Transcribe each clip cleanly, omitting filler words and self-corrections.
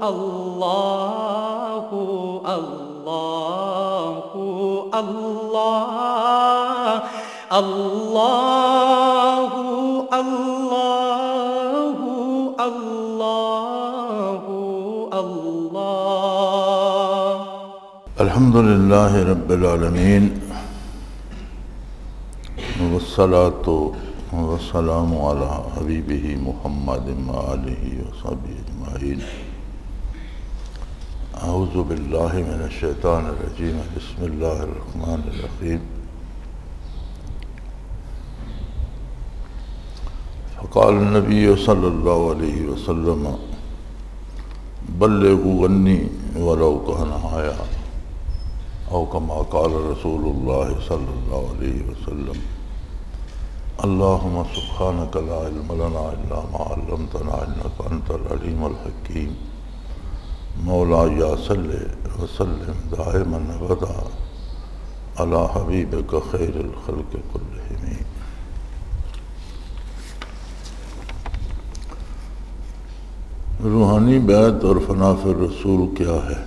اللہ اللہ اللہ اللہ اللہ اللہ اللہ الحمد للہ رب العالمین والصلاة والسلام علی حبیبہ محمد وآلہ وصحبہ اجمعین اعوذ باللہ من الشیطان الرجیم بسم اللہ الرحمن الرحیم فقال النبی صلی اللہ علیہ وسلم بلغوا عنی ولو کان آیا او کما قال رسول اللہ صلی اللہ علیہ وسلم اللہم سبحانک لا علم لنا الا ما علمتنا انک انت العلیم الحکیم مولایا صلی وسلم دائما ابدا علی حبیبک خیر الخلق کلہم۔ روحانی بیعت اور فنا فی الرسول کیا ہے؟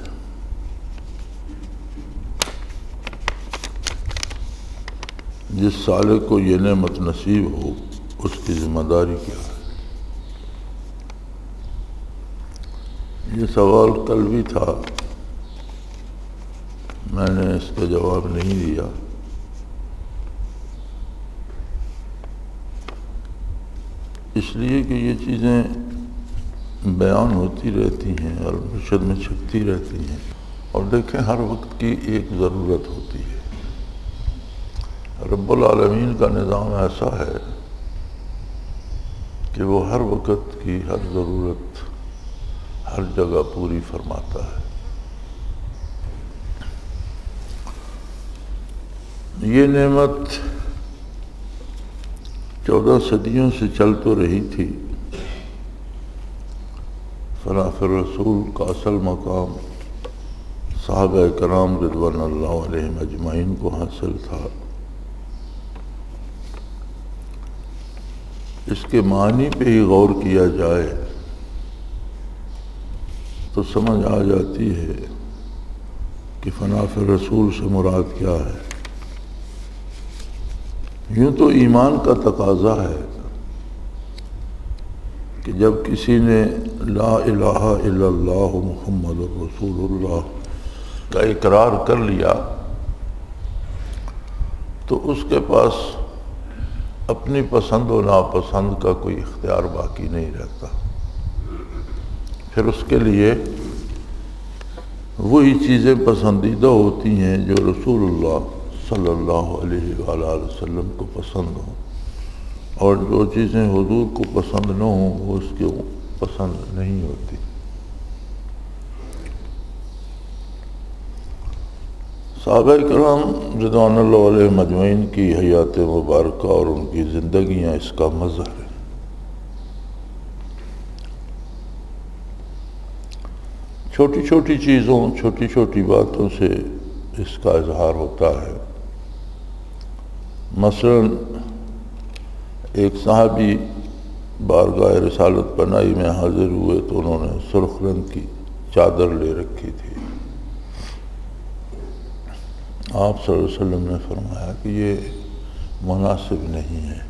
جس سالک کو یہ نعمت نصیب ہو اس کی ذمہ داری کیا ہے؟ یہ سوال کل بھی تھا، میں نے اس کا جواب نہیں دیا، اس لیے کہ یہ چیزیں بیان ہوتی رہتی ہیں اور مرشد میں چھپتی رہتی ہیں، اور دیکھیں ہر وقت کی ایک ضرورت ہوتی ہے۔ رب العالمین کا نظام ایسا ہے کہ وہ ہر وقت کی ہر ضرورت ہر جگہ پوری فرماتا ہے۔ یہ نعمت 14 صدیوں سے چل تو رہی تھی۔ فنا فی الرسول کا اصل مقام صحابہ کرام رضوان اللہ علیہم اجمعین کو حاصل تھا۔ اس کے معنی پہ ہی غور کیا جائے تو سمجھ آ جاتی ہے کہ فنا فی الرسول سے مراد کیا ہے۔ یوں تو ایمان کا تقاضا ہے کہ جب کسی نے لا الہ الا اللہ محمد رسول اللہ کا اقرار کر لیا تو اس کے پاس اپنی پسند و ناپسند کا کوئی اختیار باقی نہیں رہتا، پھر اس کے لیے وہی چیزیں پسندیدہ ہوتی ہیں جو رسول اللہ صلی اللہ علیہ وآلہ وسلم کو پسند ہوں، اور جو چیزیں حضور کو پسند نہ ہوں وہ اس کو پسند نہیں ہوتی۔ صحابہ کرام رضوان اللہ علیہ مجمعین کی حیات مبارکہ اور ان کی زندگیاں اس کا مظہر ہیں۔ چھوٹی چھوٹی چیزوں، چھوٹی چھوٹی باتوں سے اس کا اظہار ہوتا ہے۔ مثلا ایک صحابی بارگاہ رسالت پناہی میں حاضر ہوئے تو انہوں نے سرخ رنگ کی چادر لے رکھی تھی۔ آپ صلی اللہ علیہ وسلم نے فرمایا کہ یہ مناسب نہیں ہے،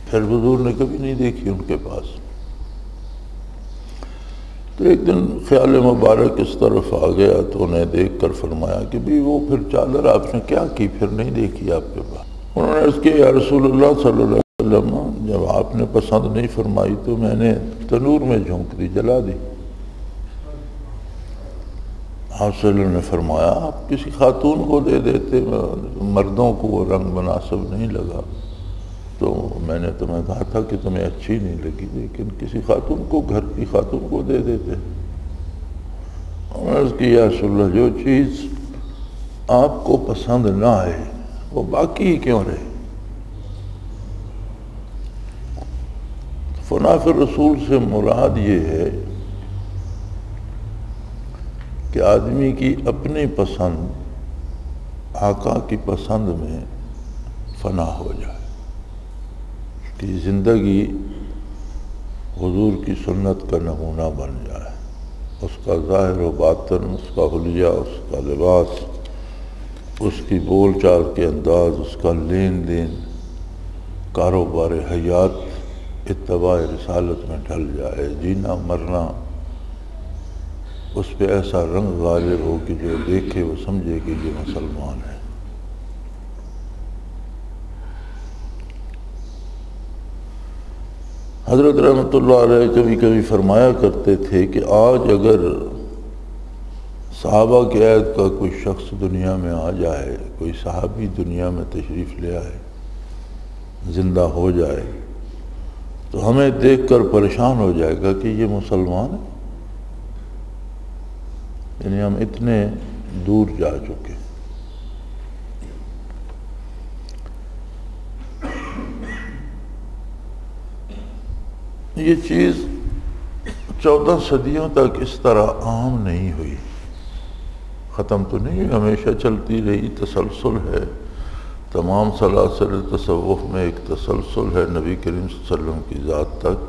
پھر حضور نے کبھی نہیں دیکھی ان کے پاس۔ تو ایک دن خیال مبارک اس طرف آ گیا تو انہیں دیکھ کر فرمایا کہ بھی وہ پھر چادر آپ نے کیا کی، پھر نہیں دیکھی آپ کے پاس؟ انہوں نے عرض کیا یا رسول اللہ صلی اللہ علیہ وسلم جب آپ نے پسند نہیں فرمائی تو میں نے تنور میں جھونک دی، جلا دی۔ آپ صلی اللہ علیہ وسلم نے فرمایا آپ کسی خاتون کو دے دیتے، مردوں کو وہ رنگ مناسب نہیں لگا، تو میں نے تمہیں کہا تھا کہ تمہیں اچھی نہیں لگی، لیکن کسی خاتون کو، گھر کی خاتون کو دے دیتے۔ عرض کی یا رسول اللہ جو چیز آپ کو پسند نہ آئے وہ باقی ہی کیوں رہے؟ فنا فی الرسول سے مراد یہ ہے کہ آدمی کی اپنی پسند آقا کی پسند میں فنا ہو جائے، کہ زندگی حضور کی سنت کا نمونہ بن جائے، اس کا ظاہر و باطن، اس کا حلیہ، اس کا لباس، اس کی بول چال کے انداز، اس کا لین دین، کاروبار حیات اتباع رسالت میں ڈھل جائے، جینا مرنا اس پہ ایسا رنگ غالب ہو کہ جو دیکھے وہ سمجھے کہ یہ مسلمان ہے۔ حضرت رحمۃ اللہ علیہ کبھی کبھی فرمایا کرتے تھے کہ آج اگر صحابہ کے عہد کا کوئی شخص دنیا میں آ جائے، کوئی صحابی دنیا میں تشریف لے آئے، زندہ ہو جائے، تو ہمیں دیکھ کر پریشان ہو جائے گا کہ یہ مسلمان ہے، یعنی ہم اتنے دور جا چکے۔ یہ چیز 14 صدیوں تک اس طرح عام نہیں ہوئی، ختم تو نہیں ہوئی، ہمیشہ چلتی رہی، تسلسل ہے۔ تمام سلاسل تصوف میں ایک تسلسل ہے نبی کریم صلی اللہ علیہ وسلم کی ذات تک،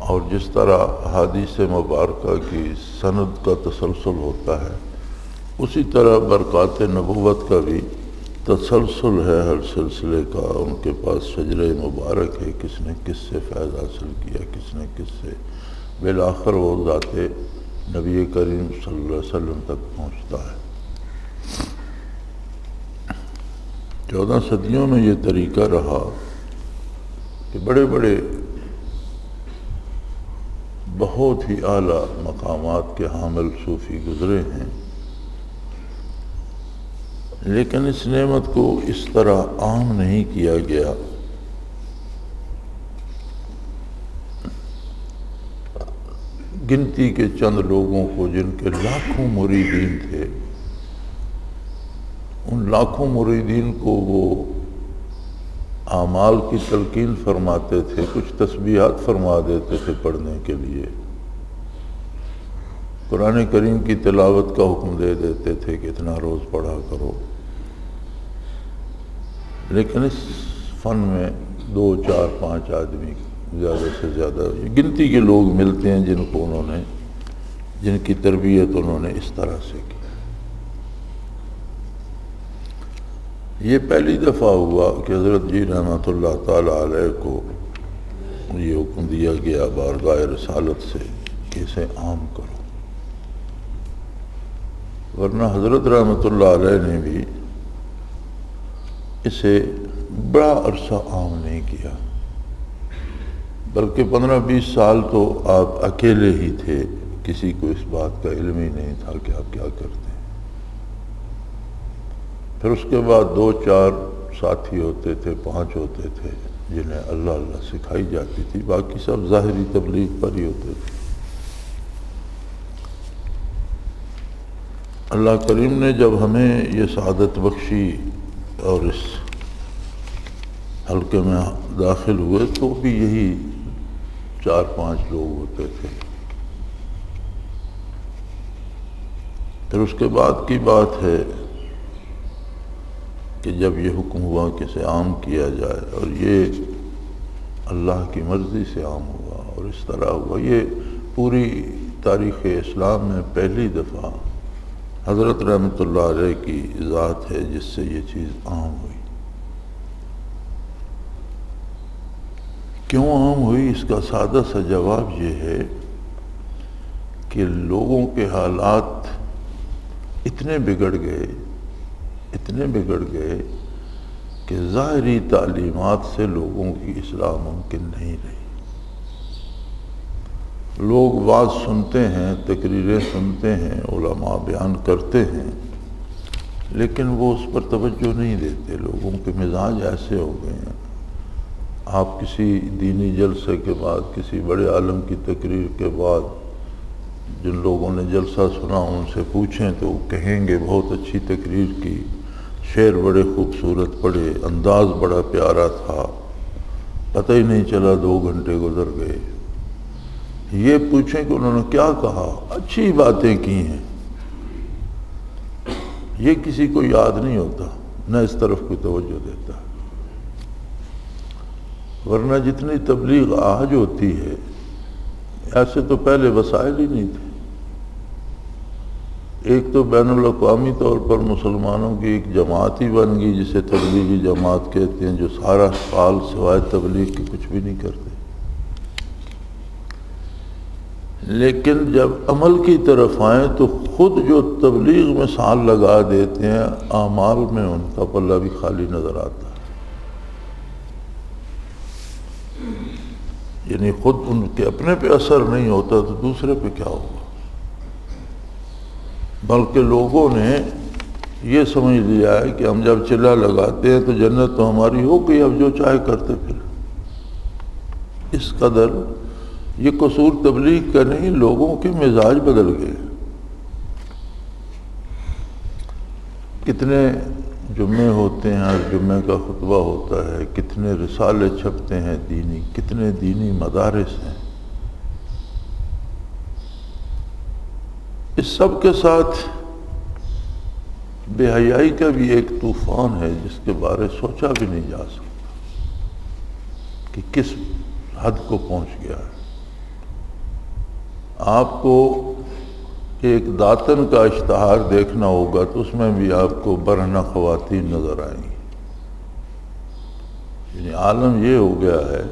اور جس طرح احادیث مبارکہ کی سند کا تسلسل ہوتا ہے، اسی طرح برکات نبوت کا بھی تسلسل ہے ہر سلسلے کا۔ ان کے پاس شجرہ مبارک ہے، کس نے کس سے فیض حاصل کیا، کس نے کس سے، بالآخر وہ ذات نبی کریم صلی اللہ علیہ وسلم تک پہنچتا ہے۔ 14 صدیوں میں یہ طریقہ رہا کہ بڑے بڑے بہت ہی اعلیٰ مقامات کے حامل صوفی گزرے ہیں، لیکن اس نعمت کو اس طرح عام نہیں کیا گیا۔ گنتی کے چند لوگوں کو، جن کے لاکھوں مریدین تھے، ان لاکھوں مریدین کو وہ اعمال کی تلقین فرماتے تھے، کچھ تسبیحات فرما دیتے تھے پڑھنے کے لیے، قرآن کریم کی تلاوت کا حکم دے دیتے تھے کہ اتنا روز پڑھا کرو، لیکن اس فن میں 2 4 5 آدمی زیادہ سے زیادہ گنتی کے لوگ ملتے ہیں جن کی تربیت انہوں نے اس طرح سے کی۔ یہ پہلی دفعہ ہوا کہ حضرت جی رحمۃ اللہ تعالی علیہ کو یہ حکم دیا گیا بارگاہ رسالت سے کہ اسے عام کرو، ورنہ حضرت رحمۃ اللہ علیہ نے بھی اسے بڑا عرصہ عام نہیں کیا، بلکہ 15-20 سال تو آپ اکیلے ہی تھے، کسی کو اس بات کا علم ہی نہیں تھا کہ آپ کیا کرتے ہیں۔ پھر اس کے بعد 2-4 ساتھی ہوتے تھے، 5 ہوتے تھے جنہیں اللہ اللہ سکھائی جاتی تھی، باقی سب ظاہری تبلیغ پر ہی ہوتے تھے۔ اللہ کریم نے جب ہمیں یہ سعادت بخشی اور اس حلقے میں داخل ہوئے تو بھی یہی 4-5 لوگ ہوتے تھے۔ پھر اس کے بعد کی بات ہے کہ جب یہ حکم ہوا کہ اسے عام کیا جائے، اور یہ اللہ کی مرضی سے عام ہوا اور اس طرح ہوا۔ یہ پوری تاریخ اسلام میں پہلی دفعہ حضرت رحمۃ اللہ علیہ کی ذات ہے جس سے یہ چیز عام ہوئی۔ کیوں عام ہوئی؟ اس کا سادہ سا جواب یہ ہے کہ لوگوں کے حالات اتنے بگڑ گئے کہ ظاہری تعلیمات سے لوگوں کی اصلاح ممکن نہیں رہی۔ لوگ بات سنتے ہیں، تقریریں سنتے ہیں، علماء بیان کرتے ہیں، لیکن وہ اس پر توجہ نہیں دیتے۔ لوگوں کے مزاج ایسے ہو گئے ہیں، آپ کسی دینی جلسے کے بعد، کسی بڑے عالم کی تقریر کے بعد جن لوگوں نے جلسہ سنا ان سے پوچھیں تو وہ کہیں گے بہت اچھی تقریر کی، شعر بڑے خوبصورت پڑھے، انداز بڑا پیارا تھا، پتہ ہی نہیں چلا 2 گھنٹے گزر گئے۔ یہ پوچھیں کہ انہوں نے کیا کہا، اچھی باتیں کی ہیں، یہ کسی کو یاد نہیں ہوتا، نہ اس طرف کوئی توجہ دیتا۔ ورنہ جتنی تبلیغ آج ہوتی ہے، ایسے تو پہلے وسائل ہی نہیں تھے۔ ایک تو بین الاقوامی طور پر مسلمانوں کی ایک جماعت ہی بن گئی جسے تبلیغی جماعت کہتے ہیں، جو سارا سال سوائے تبلیغ کے کچھ بھی نہیں کرتے، لیکن جب عمل کی طرف آئیں تو خود جو تبلیغ میں سال لگا دیتے ہیں، اعمال میں ان کا پلہ بھی خالی نظر آتا ہے۔ یعنی خود ان کے اپنے پہ اثر نہیں ہوتا تو دوسرے پہ کیا ہوگا؟ بلکہ لوگوں نے یہ سمجھ لیا ہے کہ ہم جب چلہ لگاتے ہیں تو جنت تو ہماری ہو گئی، اب جو چاہے کرتے پھر۔ اس قدر یہ قصور تبلیغ کا نہیں، لوگوں کے مزاج بدل گئے۔ کتنے جمعے ہوتے ہیں، ہر جمعے کا خطبہ ہوتا ہے، کتنے رسالے چھپتے ہیں دینی، کتنے دینی مدارس ہیں۔ اس سب کے ساتھ بے حیائی کا بھی ایک طوفان ہے جس کے بارے سوچا بھی نہیں جا سکتا کہ کس حد کو پہنچ گیا ہے۔ آپ کو ایک داتن کا اشتہار دیکھنا ہوگا تو اس میں بھی آپ کو برہنہ خواتین نظر آئیں گی۔ یعنی عالم یہ ہو گیا ہے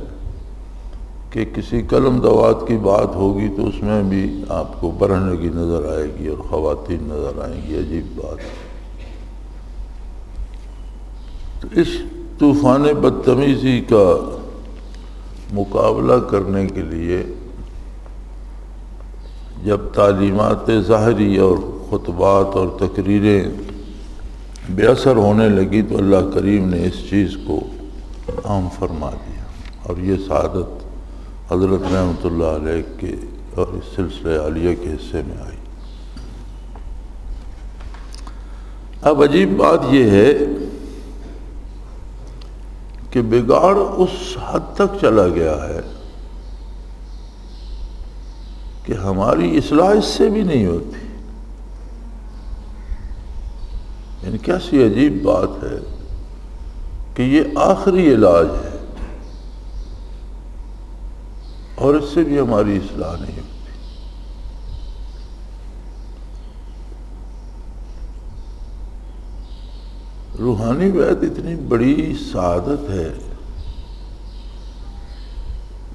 کہ کسی قلم دوات کی بات ہوگی تو اس میں بھی آپ کو برہنگی نظر آئے گی اور خواتین نظر آئیں گی۔ عجیب بات ہے۔ تو اس طوفان بدتمیزی کا مقابلہ کرنے کے لیے جب تعلیمات ظاہری اور خطبات اور تقریریں بے اثر ہونے لگی تو اللہ کریم نے اس چیز کو عام فرما دیا، اور یہ سعادت حضرت رحمۃ اللہ علیہ کے اور اس سلسلہ عالیہ کے حصے میں آئی۔ اب عجیب بات یہ ہے کہ بگاڑ اس حد تک چلا گیا ہے کہ ہماری اصلاح اس سے بھی نہیں ہوتی۔ یعنی کیسی عجیب بات ہے کہ یہ آخری علاج ہے اور اس سے بھی ہماری اصلاح نہیں ہوتی۔ روحانی بیعت اتنی بڑی سعادت ہے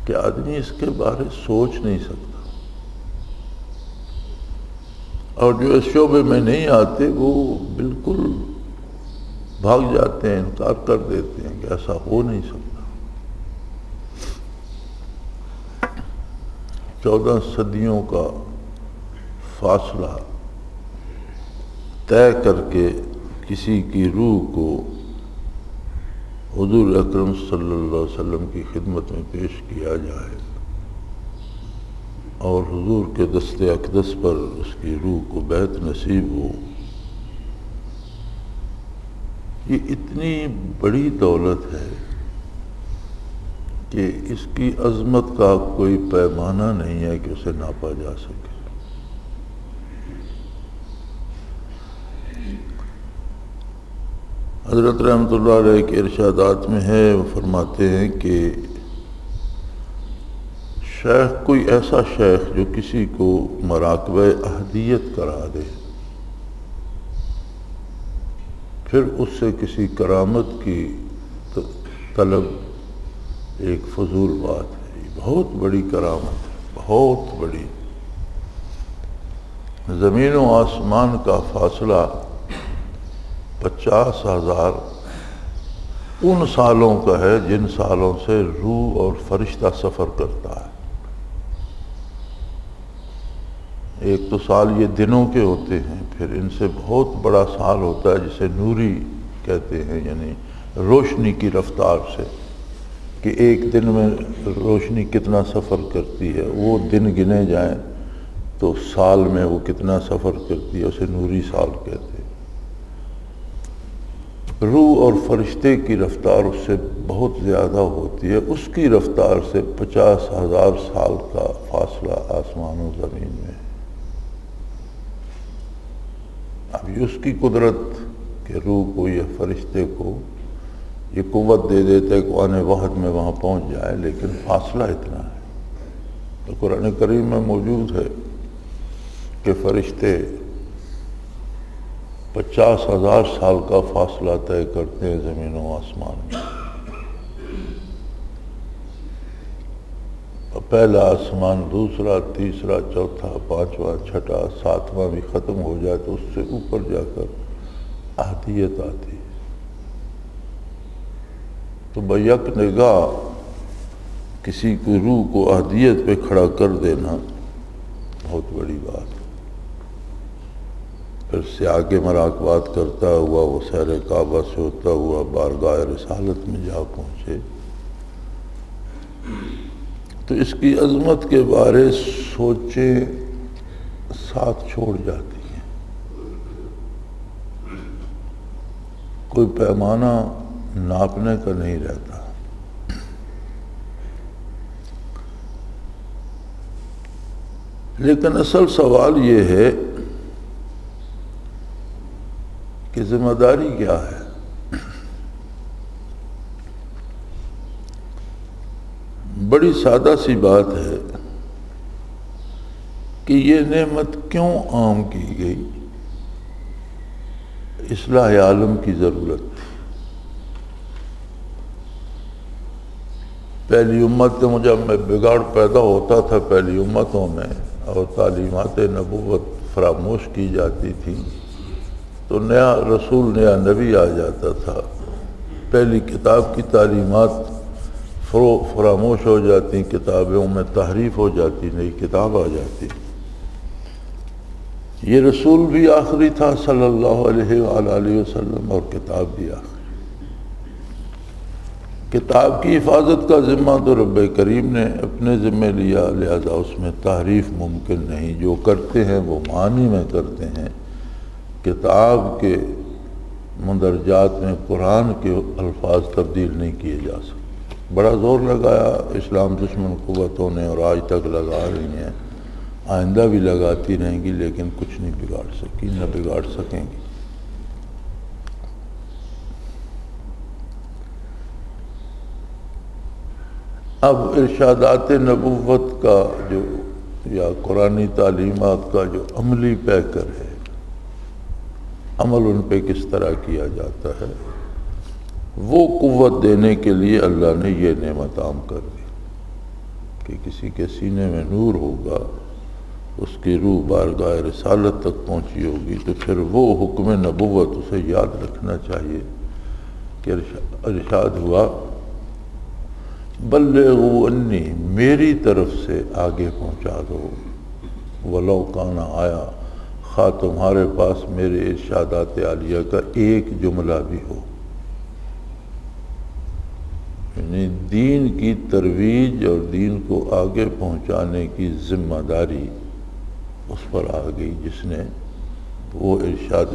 کہ آدمی اس کے بارے سوچ نہیں سکتا، اور جو اس شعبے میں نہیں آتے وہ بالکل بھاگ جاتے ہیں، انکار کر دیتے ہیں کہ ایسا ہو نہیں سکتا۔ 14 صدیوں کا فاصلہ طے کر کے کسی کی روح کو حضور اکرم صلی اللہ علیہ وسلم کی خدمت میں پیش کیا جائے اور حضور کے دست اقدس پر اس کی روح کو بیعت نصیب ہو، یہ اتنی بڑی دولت ہے کہ اس کی عظمت کا کوئی پیمانہ نہیں ہے کہ اسے ناپا جا سکے۔ حضرت رحمۃ اللہ علیہ کے ارشادات میں ہے، وہ فرماتے ہیں کہ شیخ کوئی ایسا شیخ جو کسی کو مراقبہ احدیت کرا دے پھر اس سے کسی کرامت کی طلب ایک فضول بات ہے۔ یہ بہت بڑی کرامت ہے، بہت بڑی۔ زمین و آسمان کا فاصلہ 50,000 ان سالوں کا ہے جن سالوں سے روح اور فرشتہ سفر کرتا ہے۔ ایک تو سال یہ دنوں کے ہوتے ہیں، پھر ان سے بہت بڑا سال ہوتا ہے جسے نوری کہتے ہیں، یعنی روشنی کی رفتار سے، کہ ایک دن میں روشنی کتنا سفر کرتی ہے، وہ دن گنے جائیں تو سال میں وہ کتنا سفر کرتی ہے، اسے نوری سال کہتے ہیں۔ روح اور فرشتے کی رفتار اس سے بہت زیادہ ہوتی ہے، اس کی رفتار سے 50,000 سال کا فاصلہ آسمان و زمین میں ہے۔ اب یہ اس کی قدرت کہ روح کو یا فرشتے کو یہ قوت دے دیتا ہے کہ آنے وحد میں وہاں پہنچ جائے، لیکن فاصلہ اتنا ہے۔ تو قرآن کریم میں موجود ہے کہ فرشتے 50,000 سال کا فاصلہ طے کرتے ہیں زمین و آسمان میں. پہلا آسمان، دوسرا، تیسرا، چوتھا، پانچواں، چھٹا، ساتواں بھی ختم ہو جائے تو اس سے اوپر جا کر احدیت آتی ہے. تو بیک نگاہ کسی کو روح کو احدیت پہ کھڑا کر دینا بہت بڑی بات ہے. پھر سے آگے مراقبات کرتا ہوا وہ سیر کعبہ سے ہوتا ہوا بارگاہ رسالت میں جا پہنچے تو اس کی عظمت کے بارے سوچیں ساتھ چھوڑ جاتی ہیں. کوئی پیمانہ ناپنے کا نہیں رہتا. لیکن اصل سوال یہ ہے کہ ذمہ داری کیا ہے؟ بڑی سادہ سی بات ہے کہ یہ نعمت کیوں عام کی گئی؟ اصلاح عالم کی ضرورت تھی. پہلی امت جب میں بگاڑ پیدا ہوتا تھا پہلی امتوں میں اور تعلیمات نبوت فراموش کی جاتی تھی تو نیا رسول نیا نبی آ جاتا تھا. پہلی کتاب کی تعلیمات فراموش ہو جاتی، کتابوں میں تحریف ہو جاتی، نئی کتاب آ جاتی. یہ رسول بھی آخری تھا صلی اللہ علیہ وآلہ وسلم اور کتاب بھی آخری. کتاب کی حفاظت کا ذمہ تو رب کریم نے اپنے ذمہ لیا، لہذا اس میں تحریف ممکن نہیں. جو کرتے ہیں وہ معنی میں کرتے ہیں. کتاب کے مندرجات میں قرآن کے الفاظ تبدیل نہیں کیے جا سکتے. بڑا زور لگایا اسلام دشمن قوتوں نے اور آج تک لگا رہی ہیں، آئندہ بھی لگاتی رہیں گی، لیکن کچھ نہیں بگاڑ سکی، نہ بگاڑ سکیں گی. اب ارشادات نبوت کا جو یا قرآنی تعلیمات کا جو عملی پیکر ہے، عمل ان پہ کس طرح کیا جاتا ہے، وہ قوت دینے کے لیے اللہ نے یہ نعمت عام کر دی کہ کسی کے سینے میں نور ہوگا، اس کی روح بارگاہ رسالت تک پہنچی ہوگی تو پھر وہ حکم نبوت اسے یاد رکھنا چاہیے کہ ارشاد ہوا بلغوا انی، میری طرف سے آگے پہنچا دو، ولو کانا، آیا خواہ تمہارے پاس میرے ارشادات عالیہ کا ایک جملہ بھی ہو. یعنی دین کی ترویج اور دین کو آگے پہنچانے کی ذمہ داری اس پر آ گئی جس نے وہ ارشاد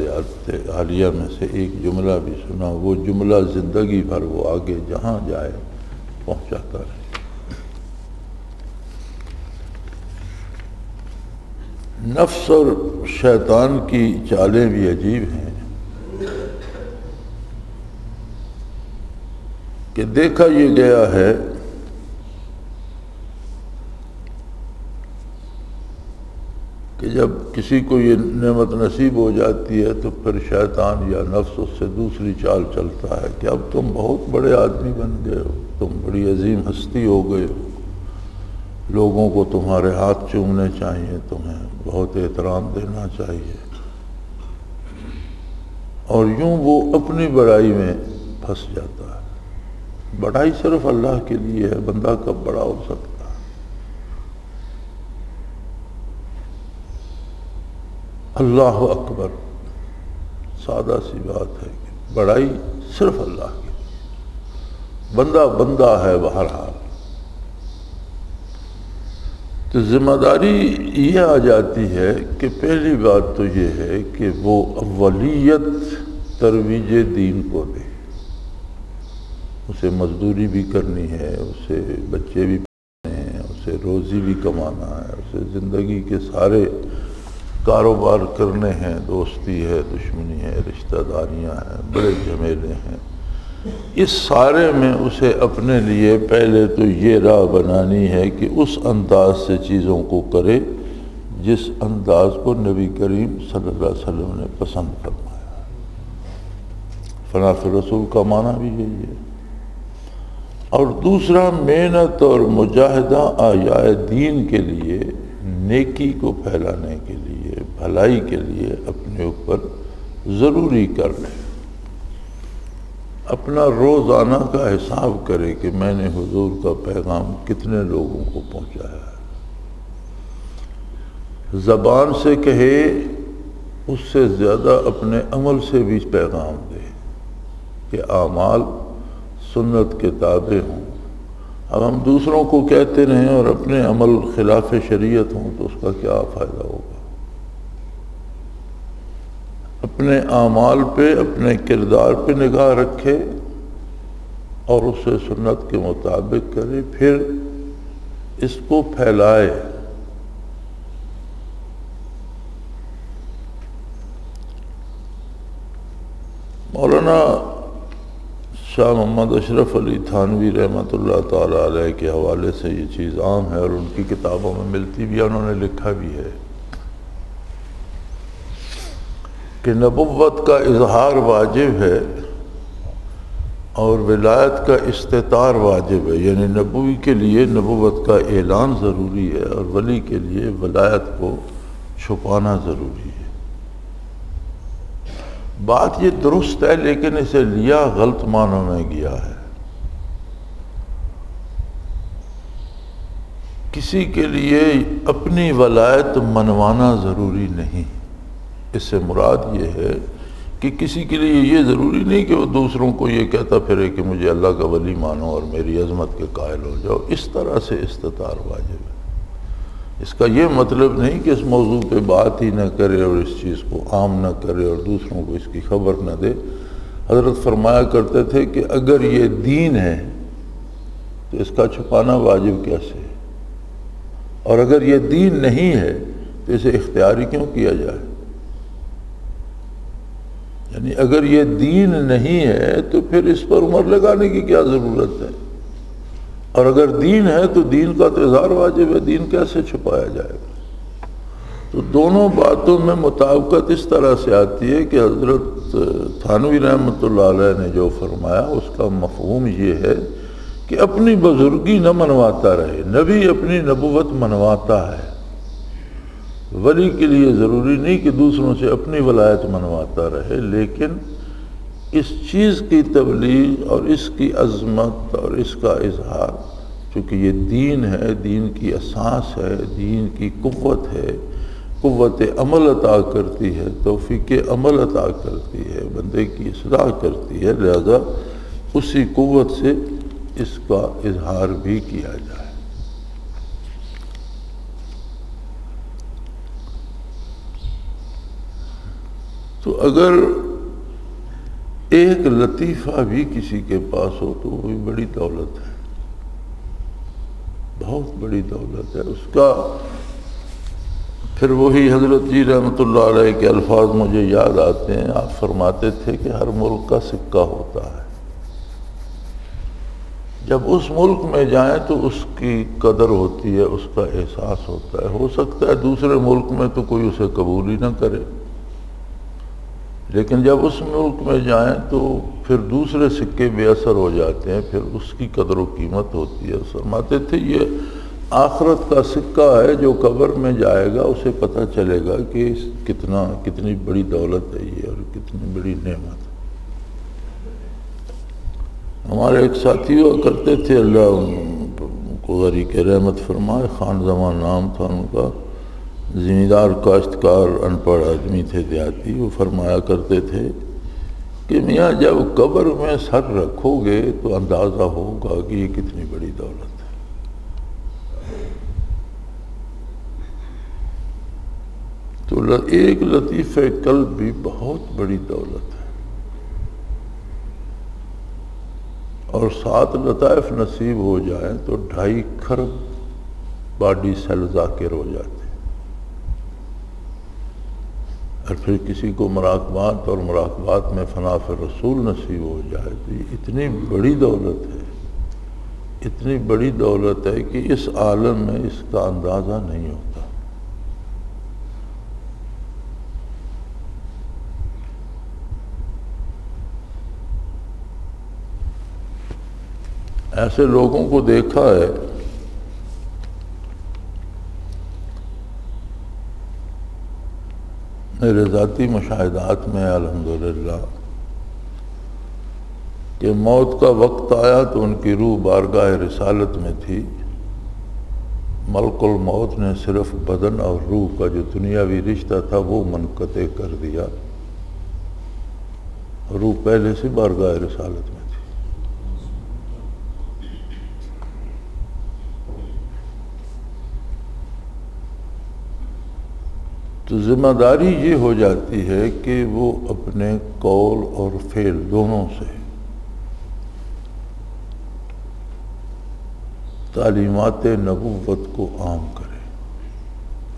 عالیہ میں سے ایک جملہ بھی سنا، وہ جملہ زندگی بھر وہ آگے جہاں جائے پہنچاتا رہے. نفس اور شیطان کی چالیں بھی عجیب ہیں کہ دیکھا یہ گیا ہے کہ جب کسی کو یہ نعمت نصیب ہو جاتی ہے تو پھر شیطان یا نفس اس سے دوسری چال چلتا ہے کہ اب تم بہت بڑے آدمی بن گئے ہو، تم بڑی عظیم ہستی ہو گئے ہو، لوگوں کو تمہارے ہاتھ چومنے چاہیے، تمہیں بہت احترام دینا چاہیے، اور یوں وہ اپنی بڑائی میں پھنس جاتا ہے. بڑائی صرف اللہ کے لیے ہے، بندہ کب بڑا ہو سکتا ہے؟ اللہ اکبر، سادہ سی بات ہے کہ بڑائی صرف اللہ کی، بندہ بندہ ہے بہرحال. تو ذمہ داری یہ آ جاتی ہے کہ پہلی بات تو یہ ہے کہ وہ اولیت ترویج دین کو دے. اسے مزدوری بھی کرنی ہے، اسے بچے بھی پڑھنے ہیں، اسے روزی بھی کمانا ہے، اسے زندگی کے سارے کاروبار کرنے ہیں، دوستی ہے، دشمنی ہے، رشتہ داریاں ہیں، بڑے جھمیلے ہیں. اس سارے میں اسے اپنے لیے پہلے تو یہ راہ بنانی ہے کہ اس انداز سے چیزوں کو کرے جس انداز کو نبی کریم صلی اللہ علیہ وسلم نے پسند فرمایا. فنا فی الرسول کا معنی بھی یہی ہے۔ اور دوسرا محنت اور مجاہدہ آیائے دین کے لیے، نیکی کو پھیلانے کے لیے، بھلائی کے لیے اپنے اوپر ضروری کر لے، اپنا روزانہ کا حساب کرے کہ میں نے حضور کا پیغام کتنے لوگوں کو پہنچایا ہے۔ زبان سے کہے اس سے زیادہ اپنے عمل سے بھی پیغام دے کہ اعمال سنت کے تابع ہوں۔ اب ہم دوسروں کو کہتے رہیں اور اپنے عمل خلاف شریعت ہوں تو اس کا کیا فائدہ ہوگا؟ اپنے اعمال پہ، اپنے کردار پہ نگاہ رکھے اور اسے سنت کے مطابق کرے، پھر اس کو پھیلائے۔ مولانا شاہ محمد اشرف علی تھانوی رحمۃ اللہ تعالی علیہ کے حوالے سے یہ چیز عام ہے اور ان کی کتابوں میں ملتی بھی ہے، انہوں نے لکھا بھی ہے کہ نبوت کا اظہار واجب ہے اور ولایت کا استتار واجب ہے، یعنی نبوی کے لیے نبوت کا اعلان ضروری ہے اور ولی کے لیے ولایت کو چھپانا ضروری ہے۔ بات یہ درست ہے، لیکن اسے لیا غلط معنوں میں گیا ہے۔ کسی کے لیے اپنی ولایت منوانا ضروری نہیں۔ اس سے مراد یہ ہے کہ کسی کے لیے یہ ضروری نہیں کہ وہ دوسروں کو یہ کہتا پھرے کہ مجھے اللہ کا ولی مانو اور میری عظمت کے قائل ہو جاؤ۔ اس طرح سے استطار واجب ہے۔ اس کا یہ مطلب نہیں کہ اس موضوع پہ بات ہی نہ کرے اور اس چیز کو عام نہ کرے اور دوسروں کو اس کی خبر نہ دے۔ حضرت فرمایا کرتے تھے کہ اگر یہ دین ہے تو اس کا چھپانا واجب کیسے ہے، اور اگر یہ دین نہیں ہے تو اسے اختیاری کیوں کیا جائے؟ یعنی اگر یہ دین نہیں ہے تو پھر اس پر عمر لگانے کی کیا ضرورت ہے، اور اگر دین ہے تو دین کا تو اظہار واجب ہے، دین کیسے چھپایا جائے گا؟ تو دونوں باتوں میں مطابقت اس طرح سے آتی ہے کہ حضرت تھانوی رحمۃ اللہ علیہ نے جو فرمایا اس کا مفہوم یہ ہے کہ اپنی بزرگی نہ منواتا رہے۔ نبی اپنی نبوت منواتا ہے، ولی کے لیے ضروری نہیں کہ دوسروں سے اپنی ولایت منواتا رہے، لیکن اس چیز کی تبلیغ اور اس کی عظمت اور اس کا اظہار، چونکہ یہ دین ہے، دین کی اساس ہے، دین کی قوت ہے، قوت عمل عطا کرتی ہے، توفیق عمل عطا کرتی ہے، بندے کی اصلاح کرتی ہے، لہذا اسی قوت سے اس کا اظہار بھی کیا جائے۔ تو اگر ایک لطیفہ بھی کسی کے پاس ہو تو وہ بھی بڑی دولت ہے، بہت بڑی دولت ہے۔ اس کا پھر وہی حضرت جی رحمۃ اللہ علیہ کے الفاظ مجھے یاد آتے ہیں۔ آپ فرماتے تھے کہ ہر ملک کا سکہ ہوتا ہے، جب اس ملک میں جائیں تو اس کی قدر ہوتی ہے، اس کا احساس ہوتا ہے۔ ہو سکتا ہے دوسرے ملک میں تو کوئی اسے قبول ہی نہ کرے، لیکن جب اس ملک میں جائیں تو پھر دوسرے سکے بے اثر ہو جاتے ہیں، پھر اس کی قدر و قیمت ہوتی ہے۔ فرماتے تھے یہ آخرت کا سکہ ہے، جو قبر میں جائے گا اسے پتہ چلے گا کہ کتنی بڑی دولت ہے یہ اور کتنی بڑی نعمت ہے۔ ہمارے ایک ساتھی ہوا کرتے تھے، اللہ ان کو غریق رحمت فرمائے، خان زمان نام تھا ان کا، زمیندار کاشتکار ان پڑھ آدمی تھے دیہاتی۔ وہ فرمایا کرتے تھے کہ میاں جب قبر میں سر رکھو گے تو اندازہ ہوگا کہ یہ کتنی بڑی دولت ہے۔ تو ایک لطیفہ قلب بھی بہت بڑی دولت ہے، اور 7 لطائف نصیب ہو جائیں تو 2.5 کھرب باڈی سیل ذاکر ہو جاتے ہیں، اور پھر کسی کو مراقبات اور مراقبات میں فنا فی الرسول نصیب ہو جائے تو یہ اتنی بڑی دولت ہے، اتنی بڑی دولت ہے کہ اس عالم میں اس کا اندازہ نہیں ہوتا۔ ایسے لوگوں کو دیکھا ہے میرے ذاتی مشاہدات میں الحمدللہ کہ موت کا وقت آیا تو ان کی روح بارگاہ رسالت میں تھی، ملک الموت نے صرف بدن اور روح کا جو دنیاوی رشتہ تھا وہ منقطع کر دیا، روح پہلے سے بارگاہ رسالت میں تھی۔ تو ذمہ داری یہ ہو جاتی ہے کہ وہ اپنے قول اور فعل دونوں سے تعلیمات نبوت کو عام کرے،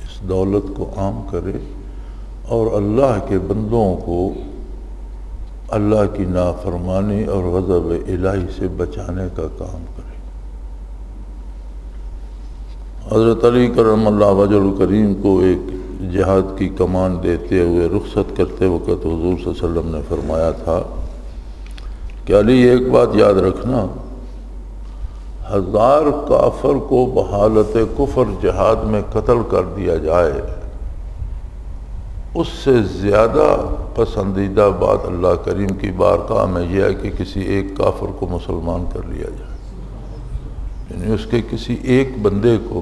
اس دولت کو عام کرے اور اللہ کے بندوں کو اللہ کی نافرمانی اور غضب الہی سے بچانے کا کام کرے۔ حضرت علی کرم اللہ وجہ کریم کو ایک جہاد کی کمان دیتے ہوئے رخصت کرتے وقت حضور صلی اللہ علیہ وسلم نے فرمایا تھا کہ علی ایک بات یاد رکھنا، 1000 کافر کو بحالت کفر جہاد میں قتل کر دیا جائے، اس سے زیادہ پسندیدہ بات اللہ کریم کی بارگاہ میں یہ ہے کہ کسی ایک کافر کو مسلمان کر لیا جائے، یعنی اس کے کسی ایک بندے کو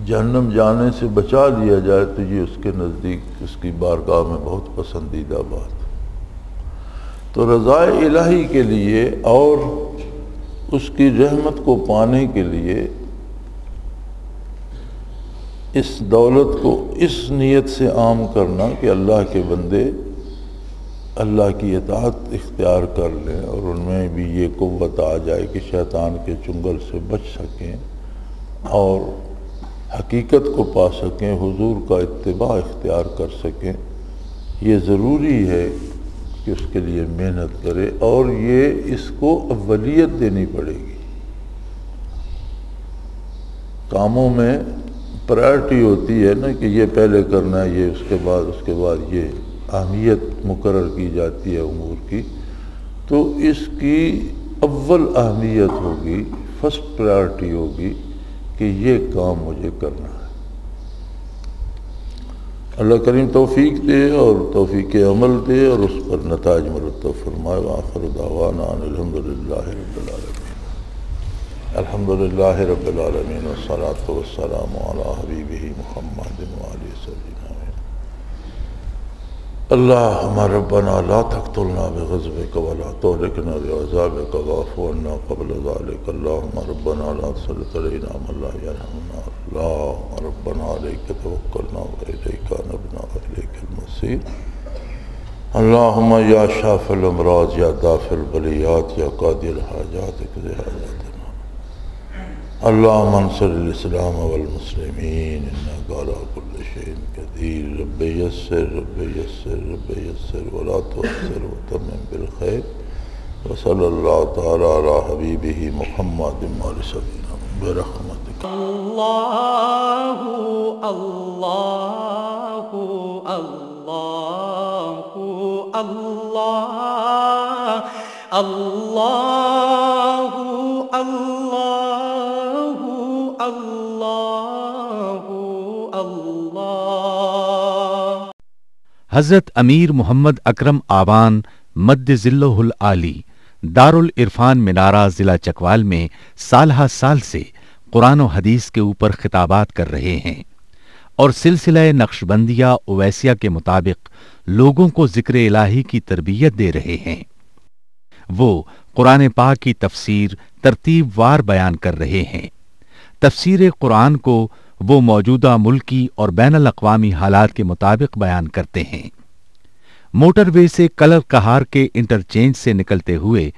جہنم جانے سے بچا لیا جائے تو یہ اس کے نزدیک اس کی بارگاہ میں بہت پسندیدہ بات۔ تو رضا الہی کے لیے اور اس کی رحمت کو پانے کے لیے اس دولت کو اس نیت سے عام کرنا کہ اللہ کے بندے اللہ کی اطاعت اختیار کر لیں اور ان میں بھی یہ قوت آ جائے کہ شیطان کے چنگل سے بچ سکیں اور حقیقت کو پا سکیں، حضور کا اتباع اختیار کر سکیں، یہ ضروری ہے کہ اس کے لیے محنت کرے اور یہ اس کو اولیت دینی پڑے گی۔ کاموں میں پرائرٹی ہوتی ہے نا کہ یہ پہلے کرنا ہے، یہ اس کے بعد یہ اہمیت مقرر کی جاتی ہے امور کی، تو اس کی اول اہمیت ہوگی، فرسٹ پرائرٹی ہوگی کہ یہ کام مجھے کرنا ہے۔ اللہ کریم توفیق دے اور توفیق عمل دے اور اس پر نتائج مرتب فرمائے۔ وآخر دعوانا ان الحمدللہ رب العالمین، الحمدللہ رب العالمین، والصلاة والسلام علی حبیبہ محمد وآلہ وصحبہ۔ اللہم ربنا لا تقتلنا بغضبک ولا تہلکنا بعذابک واعف عنا قبل ذلک۔ اللہم ربنا لا تسلط علینا من لا یرحمنا۔ اللہم ربنا علیک توکلنا والیک انبنا والیک المصیر۔ اللہم یا شافی الامراض یا دافع البلیات یا قاضی الحاجات اقض حاجاتنا۔ اللہم انصر الاسلام والمسلمین انک علی کل شیء قدیر۔ رب یسر رب یسر رب یسر ولا تعسر وتمم بالخیر۔ وصلی اللہ تعالی علی حبیبہ محمد وآلہ وصحبہ برحمتک۔ اللہ اللہ اللہ اللہ اللہ اللہ اللہ۔ حضرت امیر محمد اکرم آوان مد ظلہ العالی دارالعرفان منارہ ضلع چکوال میں سالہ سال سے قرآن و حدیث کے اوپر خطابات کر رہے ہیں اور سلسلہ نقشبندیہ اویسیہ کے مطابق لوگوں کو ذکر الہی کی تربیت دے رہے ہیں۔ وہ قرآن پاک کی تفسیر ترتیب وار بیان کر رہے ہیں۔ تفسیر قرآن کو وہ موجودہ ملکی اور بین الاقوامی حالات کے مطابق بیان کرتے ہیں۔ موٹر وے سے کلر کہار کے انٹرچینج سے نکلتے ہوئے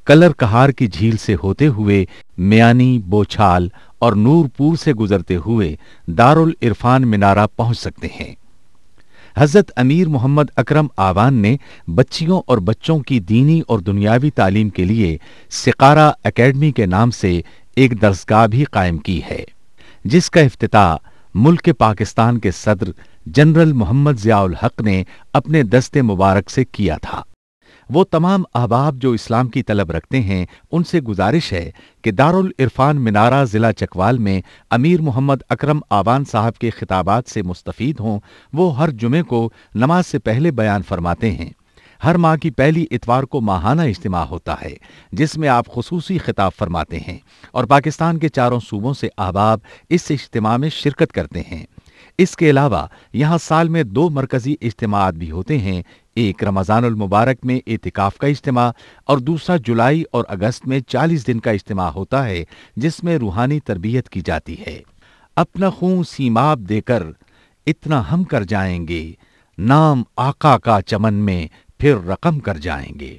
کلر کہار کی جھیل سے ہوتے ہوئے میانی، بوچھال اور نور پور سے گزرتے ہوئے دارالعرفان منارہ پہنچ سکتے ہیں۔ حضرت امیر محمد اکرم آوان نے بچیوں اور بچوں کی دینی اور دنیاوی تعلیم کے لیے سقارہ اکیڈمی کے نام سے ایک درسگاہ بھی قائم کی ہے، جس کا افتتاح ملک پاکستان کے صدر جنرل محمد ضیاء الحق نے اپنے دست مبارک سے کیا تھا۔ وہ تمام احباب جو اسلام کی طلب رکھتے ہیں ان سے گزارش ہے کہ دارالعرفان منارہ ضلع چکوال میں امیر محمد اکرم آبان صاحب کے خطابات سے مستفید ہوں۔ وہ ہر جمعے کو نماز سے پہلے بیان فرماتے ہیں۔ ہر ماہ کی پہلی اتوار کو ماہانہ اجتماع ہوتا ہے جس میں آپ خصوصی خطاب فرماتے ہیں اور پاکستان کے چاروں صوبوں سے احباب اس اجتماع میں شرکت کرتے ہیں۔ اس کے علاوہ یہاں سال میں 2 مرکزی اجتماعات بھی ہوتے ہیں، ایک رمضان المبارک میں اعتکاف کا اجتماع اور دوسرا جولائی اور اگست میں 40 دن کا اجتماع ہوتا ہے جس میں روحانی تربیت کی جاتی ہے۔ اپنا خون سیماب دے کر اتنا ہم کر جائیں گے، نام آقا کا چمن میں پھر رقم کر جائیں گے۔